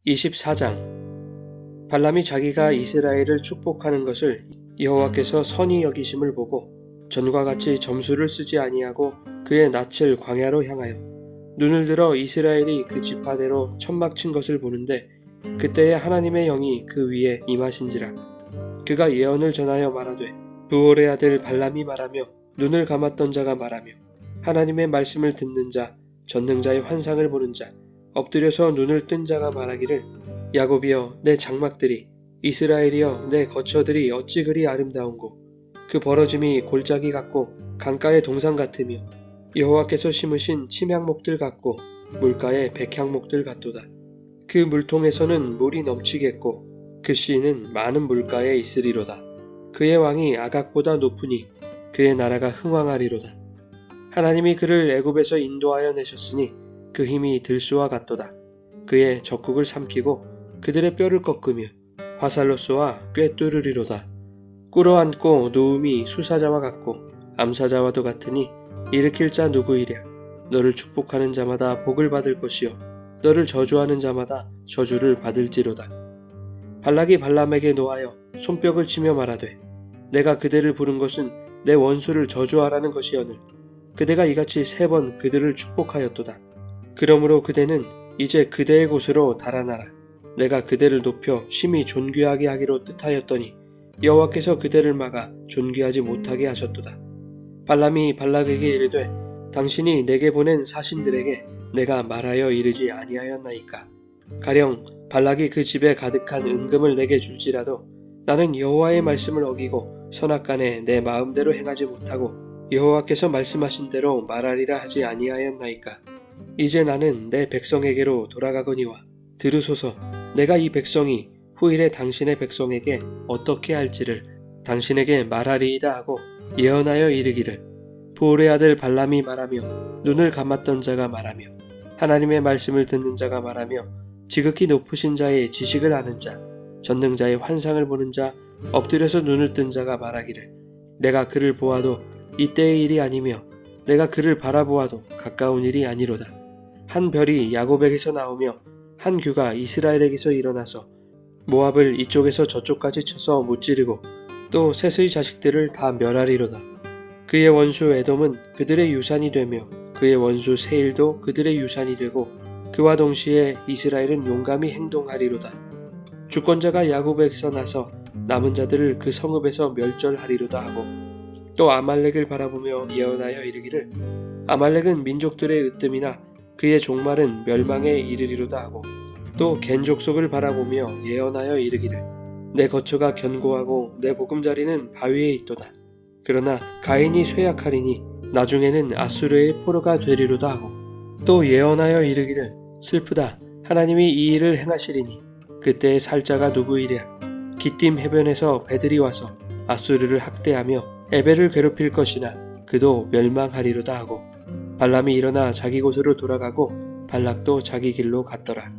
24장 발람이 자기가 이스라엘을 축복하는 것을 여호와께서 선히 여기심을 보고 전과 같이 점수를 쓰지 아니하고 그의 낯을 광야로 향하여 눈을 들어 이스라엘이 그 지파대로 천막 친 것을 보는데, 그때에 하나님의 영이 그 위에 임하신지라. 그가 예언을 전하여 말하되, 부올의 아들 발람이 말하며 눈을 감았던 자가 말하며 하나님의 말씀을 듣는 자, 전능자의 환상을 보는 자, 엎드려서 눈을 뜬 자가 말하기를, 야곱이여 내 장막들이, 이스라엘이여 내 거처들이 어찌 그리 아름다운고, 그 벌어짐이 골짜기 같고 강가의 동산 같으며 여호와께서 심으신 침향목들 같고 물가의 백향목들 같도다. 그 물통에서는 물이 넘치겠고 그 씨는 많은 물가에 있으리로다. 그의 왕이 아각보다 높으니 그의 나라가 흥왕하리로다. 하나님이 그를 애굽에서 인도하여 내셨으니 그 힘이 들소와 같도다. 그의 적국을 삼키고 그들의 뼈를 꺾으며 화살로 쏘아 꿰뚫으리로다. 꿇어앉고 누움이 수사자와 같고 암사자와도 같으니 일으킬 자 누구이랴. 너를 축복하는 자마다 복을 받을 것이요 너를 저주하는 자마다 저주를 받을지로다. 발락이 발람에게 노하여 손뼉을 치며 말하되, 내가 그대를 부른 것은 내 원수를 저주하라는 것이오늘 그대가 이같이 3번 그들을 축복하였도다. 그러므로 그대는 이제 그대의 곳으로 달아나라. 내가 그대를 높여 심히 존귀하게 하기로 뜻하였더니 여호와께서 그대를 막아 존귀하지 못하게 하셨도다. 발람이 발락에게 이르되, 당신이 내게 보낸 사신들에게 내가 말하여 이르지 아니하였나이까. 가령 발락이 그 집에 가득한 은금을 내게 줄지라도 나는 여호와의 말씀을 어기고 선악간에 내 마음대로 행하지 못하고 여호와께서 말씀하신 대로 말하리라 하지 아니하였나이까. 이제 나는 내 백성에게로 돌아가거니와 들으소서. 내가 이 백성이 후일에 당신의 백성에게 어떻게 할지를 당신에게 말하리이다 하고 예언하여 이르기를, 부올의 아들 발람이 말하며 눈을 감았던 자가 말하며 하나님의 말씀을 듣는 자가 말하며 지극히 높으신 자의 지식을 아는 자, 전능자의 환상을 보는 자, 엎드려서 눈을 뜬 자가 말하기를, 내가 그를 보아도 이때의 일이 아니며 내가 그를 바라보아도 가까운 일이 아니로다. 한 별이 야곱에게서 나오며 한 규가 이스라엘에게서 일어나서 모압을 이쪽에서 저쪽까지 쳐서 무찌르고 또 셋의 자식들을 다 멸하리로다. 그의 원수 에돔은 그들의 유산이 되며 그의 원수 세일도 그들의 유산이 되고 그와 동시에 이스라엘은 용감히 행동하리로다. 주권자가 야곱에게서 나서 남은 자들을 그 성읍에서 멸절하리로다 하고, 또 아말렉을 바라보며 예언하여 이르기를, 아말렉은 민족들의 으뜸이나 그의 종말은 멸망에 이르리로다 하고, 또 겐 족속을 바라보며 예언하여 이르기를, 내 거처가 견고하고 내 보금자리는 바위에 있도다. 그러나 가인이 쇠약하리니 나중에는 아수르의 포로가 되리로다 하고, 또 예언하여 이르기를, 슬프다. 하나님이 이 일을 행하시리니 그때의 살자가 누구이랴. 기띔 해변에서 배들이 와서 아수르를 학대하며 에벨을 괴롭힐 것이나 그도 멸망하리로다 하고, 발람이 일어나 자기 곳으로 돌아가고 발락도 자기 길로 갔더라.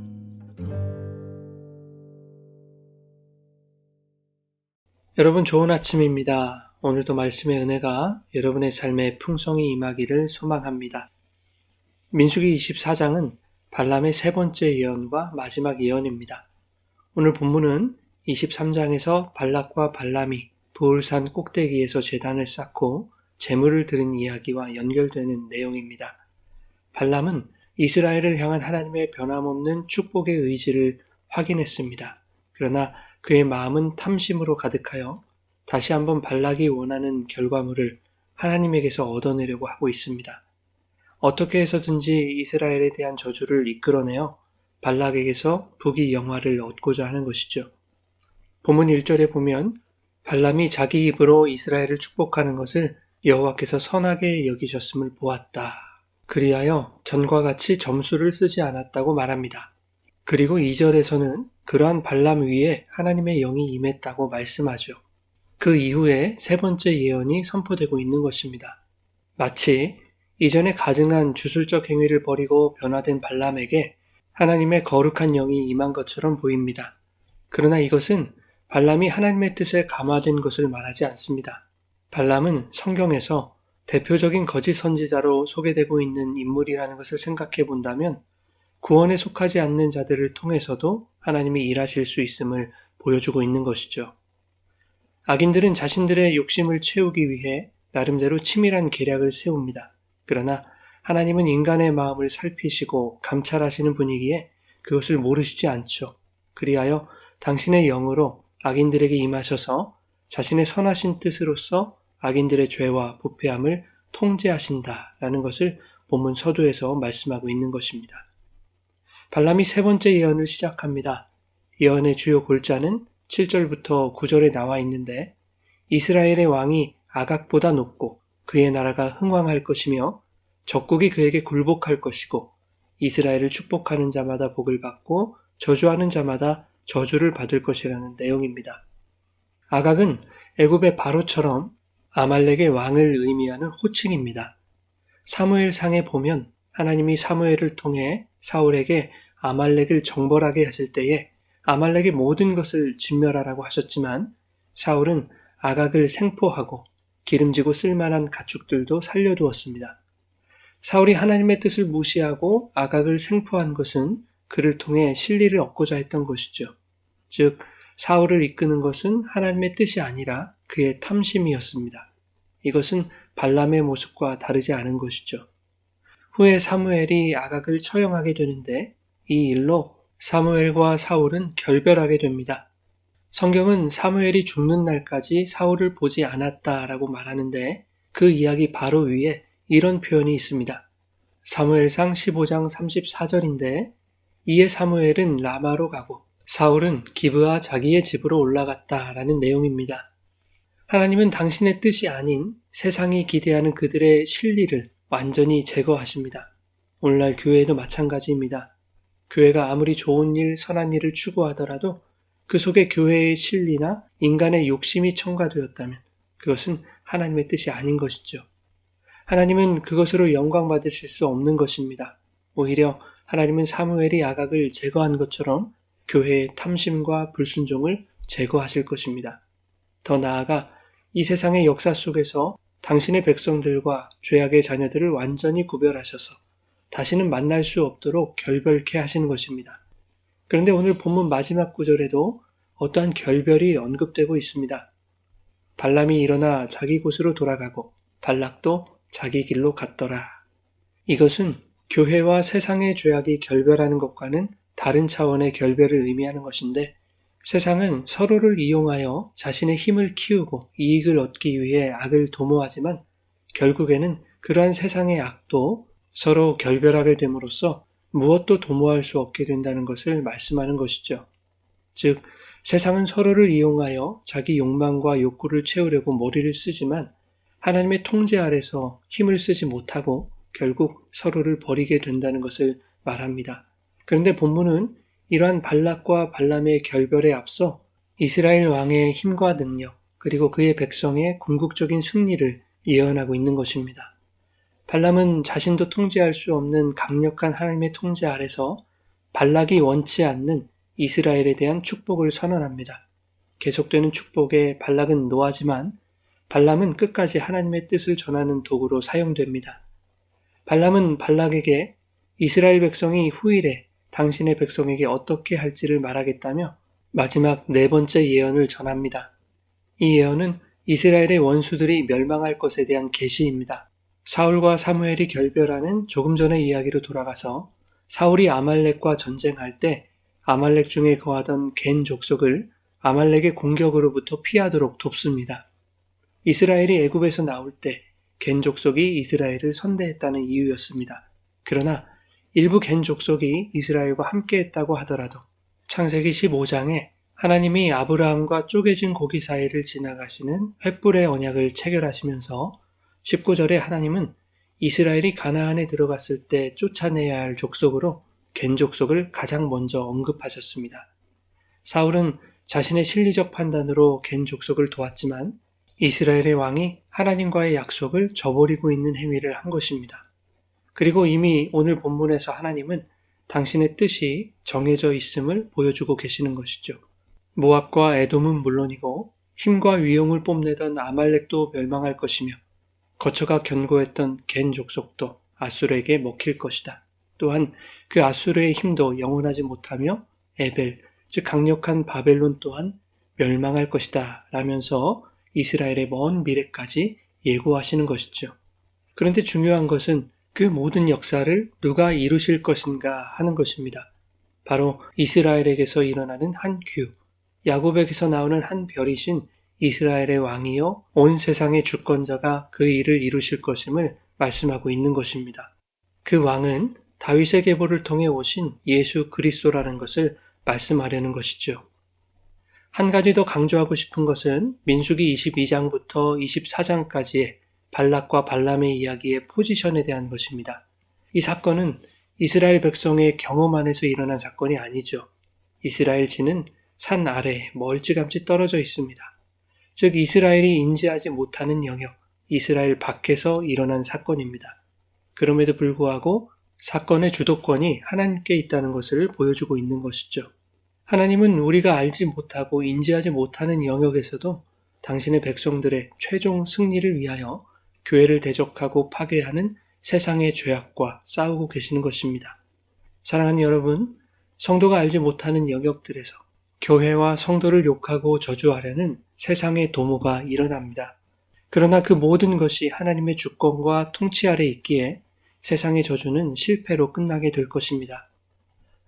여러분, 좋은 아침입니다. 오늘도 말씀의 은혜가 여러분의 삶에 풍성히 임하기를 소망합니다. 민수기 24장은 발람의 3번째 예언과 마지막 예언입니다. 오늘 본문은 23장에서 발락과 발람이 부올산 꼭대기에서 제단을 쌓고 제물을 드린 이야기와 연결되는 내용입니다. 발람은 이스라엘을 향한 하나님의 변함없는 축복의 의지를 확인했습니다. 그러나 그의 마음은 탐심으로 가득하여 다시 한번 발락이 원하는 결과물을 하나님에게서 얻어내려고 하고 있습니다. 어떻게 해서든지 이스라엘에 대한 저주를 이끌어내어 발락에게서 부귀영화를 얻고자 하는 것이죠. 본문 1절에 보면 발람이 자기 입으로 이스라엘을 축복하는 것을 여호와께서 선하게 여기셨음을 보았다. 그리하여 전과 같이 점수를 쓰지 않았다고 말합니다. 그리고 2절에서는 그러한 발람 위에 하나님의 영이 임했다고 말씀하죠. 그 이후에 3번째 예언이 선포되고 있는 것입니다. 마치 이전에 가증한 주술적 행위를 버리고 변화된 발람에게 하나님의 거룩한 영이 임한 것처럼 보입니다. 그러나 이것은 발람이 하나님의 뜻에 감화된 것을 말하지 않습니다. 발람은 성경에서 대표적인 거짓 선지자로 소개되고 있는 인물이라는 것을 생각해 본다면 구원에 속하지 않는 자들을 통해서도 하나님이 일하실 수 있음을 보여주고 있는 것이죠. 악인들은 자신들의 욕심을 채우기 위해 나름대로 치밀한 계략을 세웁니다. 그러나 하나님은 인간의 마음을 살피시고 감찰하시는 분이기에 그것을 모르시지 않죠. 그리하여 당신의 영으로 악인들에게 임하셔서 자신의 선하신 뜻으로서 악인들의 죄와 부패함을 통제하신다라는 것을 본문 서두에서 말씀하고 있는 것입니다. 발람이 세 번째 예언을 시작합니다. 예언의 주요 골자는 7절부터 9절에 나와 있는데 이스라엘의 왕이 아각보다 높고 그의 나라가 흥왕할 것이며 적국이 그에게 굴복할 것이고 이스라엘을 축복하는 자마다 복을 받고 저주하는 자마다 저주를 받을 것이라는 내용입니다. 아각은 애굽의 바로처럼 아말렉의 왕을 의미하는 호칭입니다. 사무엘상에 보면 하나님이 사무엘을 통해 사울에게 아말렉을 정벌하게 하실 때에 아말렉의 모든 것을 진멸하라고 하셨지만 사울은 아각을 생포하고 기름지고 쓸만한 가축들도 살려두었습니다. 사울이 하나님의 뜻을 무시하고 아각을 생포한 것은 그를 통해 진리를 얻고자 했던 것이죠. 즉 사울을 이끄는 것은 하나님의 뜻이 아니라 그의 탐심이었습니다. 이것은 발람의 모습과 다르지 않은 것이죠. 후에 사무엘이 아각을 처형하게 되는데 이 일로 사무엘과 사울은 결별하게 됩니다. 성경은 사무엘이 죽는 날까지 사울을 보지 않았다라고 말하는데 그 이야기 바로 위에 이런 표현이 있습니다. 사무엘상 15장 34절인데 이에 사무엘은 라마로 가고 사울은 기브아 자기의 집으로 올라갔다라는 내용입니다. 하나님은 당신의 뜻이 아닌 세상이 기대하는 그들의 실리를 완전히 제거하십니다. 오늘날 교회에도 마찬가지입니다. 교회가 아무리 좋은 일, 선한 일을 추구하더라도 그 속에 교회의 실리나 인간의 욕심이 첨가되었다면 그것은 하나님의 뜻이 아닌 것이죠. 하나님은 그것으로 영광 받으실 수 없는 것입니다. 오히려 하나님은 사무엘이 아각을 제거한 것처럼 교회의 탐심과 불순종을 제거하실 것입니다. 더 나아가 이 세상의 역사 속에서 당신의 백성들과 죄악의 자녀들을 완전히 구별하셔서 다시는 만날 수 없도록 결별케 하시는 것입니다. 그런데 오늘 본문 마지막 구절에도 어떠한 결별이 언급되고 있습니다. 발람이 일어나 자기 곳으로 돌아가고 발락도 자기 길로 갔더라. 이것은 교회와 세상의 죄악이 결별하는 것과는 다른 차원의 결별을 의미하는 것인데 세상은 서로를 이용하여 자신의 힘을 키우고 이익을 얻기 위해 악을 도모하지만 결국에는 그러한 세상의 악도 서로 결별하게 됨으로써 무엇도 도모할 수 없게 된다는 것을 말씀하는 것이죠. 즉 세상은 서로를 이용하여 자기 욕망과 욕구를 채우려고 머리를 쓰지만 하나님의 통제 아래서 힘을 쓰지 못하고 결국 서로를 버리게 된다는 것을 말합니다. 그런데 본문은 이러한 발락과 발람의 결별에 앞서 이스라엘 왕의 힘과 능력 그리고 그의 백성의 궁극적인 승리를 예언하고 있는 것입니다. 발람은 자신도 통제할 수 없는 강력한 하나님의 통제 아래서 발락이 원치 않는 이스라엘에 대한 축복을 선언합니다. 계속되는 축복에 발락은 노하지만 발람은 끝까지 하나님의 뜻을 전하는 도구로 사용됩니다. 발람은 발락에게 이스라엘 백성이 후일에 당신의 백성에게 어떻게 할지를 말하겠다며 마지막 네 번째 예언을 전합니다. 이 예언은 이스라엘의 원수들이 멸망할 것에 대한 계시입니다. 사울과 사무엘이 결별하는 조금 전의 이야기로 돌아가서 사울이 아말렉과 전쟁할 때 아말렉 중에 거하던 겐 족속을 아말렉의 공격으로부터 피하도록 돕습니다. 이스라엘이 애굽에서 나올 때 겐 족속이 이스라엘을 선대했다는 이유였습니다. 그러나 일부 겐 족속이 이스라엘과 함께했다고 하더라도 창세기 15장에 하나님이 아브라함과 쪼개진 고기 사이를 지나가시는 횃불의 언약을 체결하시면서 19절에 하나님은 이스라엘이 가나안에 들어갔을 때 쫓아내야 할 족속으로 겐 족속을 가장 먼저 언급하셨습니다. 사울은 자신의 실리적 판단으로 겐 족속을 도왔지만 이스라엘의 왕이 하나님과의 약속을 저버리고 있는 행위를 한 것입니다. 그리고 이미 오늘 본문에서 하나님은 당신의 뜻이 정해져 있음을 보여주고 계시는 것이죠. 모압과 에돔은 물론이고 힘과 위용을 뽐내던 아말렉도 멸망할 것이며 거처가 견고했던 겐 족속도 아수르에게 먹힐 것이다. 또한 그 아수르의 힘도 영원하지 못하며 에벨, 즉 강력한 바벨론 또한 멸망할 것이다 라면서 이스라엘의 먼 미래까지 예고하시는 것이죠. 그런데 중요한 것은 그 모든 역사를 누가 이루실 것인가 하는 것입니다. 바로 이스라엘에게서 일어나는 한 규, 야곱에게서 나오는 한 별이신 이스라엘의 왕이요 온 세상의 주권자가 그 일을 이루실 것임을 말씀하고 있는 것입니다. 그 왕은 다윗의 계보를 통해 오신 예수 그리스도라는 것을 말씀하려는 것이죠. 한 가지 더 강조하고 싶은 것은 민수기 22장부터 24장까지의 발락과 발람의 이야기의 포지션에 대한 것입니다. 이 사건은 이스라엘 백성의 경험 안에서 일어난 사건이 아니죠. 이스라엘 지는 산 아래 멀찌감치 떨어져 있습니다. 즉 이스라엘이 인지하지 못하는 영역, 이스라엘 밖에서 일어난 사건입니다. 그럼에도 불구하고 사건의 주도권이 하나님께 있다는 것을 보여주고 있는 것이죠. 하나님은 우리가 알지 못하고 인지하지 못하는 영역에서도 당신의 백성들의 최종 승리를 위하여 교회를 대적하고 파괴하는 세상의 죄악과 싸우고 계시는 것입니다. 사랑하는 여러분, 성도가 알지 못하는 영역들에서 교회와 성도를 욕하고 저주하려는 세상의 도모가 일어납니다. 그러나 그 모든 것이 하나님의 주권과 통치 아래 있기에 세상의 저주는 실패로 끝나게 될 것입니다.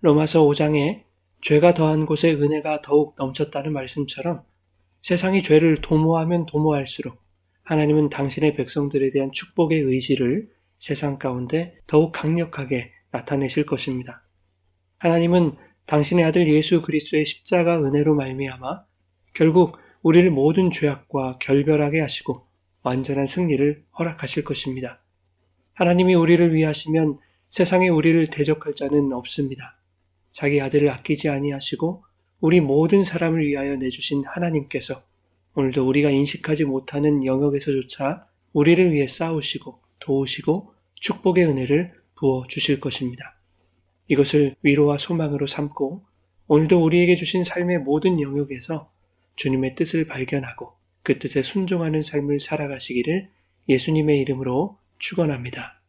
로마서 5장에 죄가 더한 곳에 은혜가 더욱 넘쳤다는 말씀처럼 세상이 죄를 도모하면 도모할수록 하나님은 당신의 백성들에 대한 축복의 의지를 세상 가운데 더욱 강력하게 나타내실 것입니다. 하나님은 당신의 아들 예수 그리스도의 십자가 은혜로 말미암아 결국 우리를 모든 죄악과 결별하게 하시고 완전한 승리를 허락하실 것입니다. 하나님이 우리를 위하시면 세상에 우리를 대적할 자는 없습니다. 자기 아들을 아끼지 아니하시고 우리 모든 사람을 위하여 내주신 하나님께서 오늘도 우리가 인식하지 못하는 영역에서조차 우리를 위해 싸우시고 도우시고 축복의 은혜를 부어 주실 것입니다. 이것을 위로와 소망으로 삼고 오늘도 우리에게 주신 삶의 모든 영역에서 주님의 뜻을 발견하고 그 뜻에 순종하는 삶을 살아가시기를 예수님의 이름으로 축원합니다.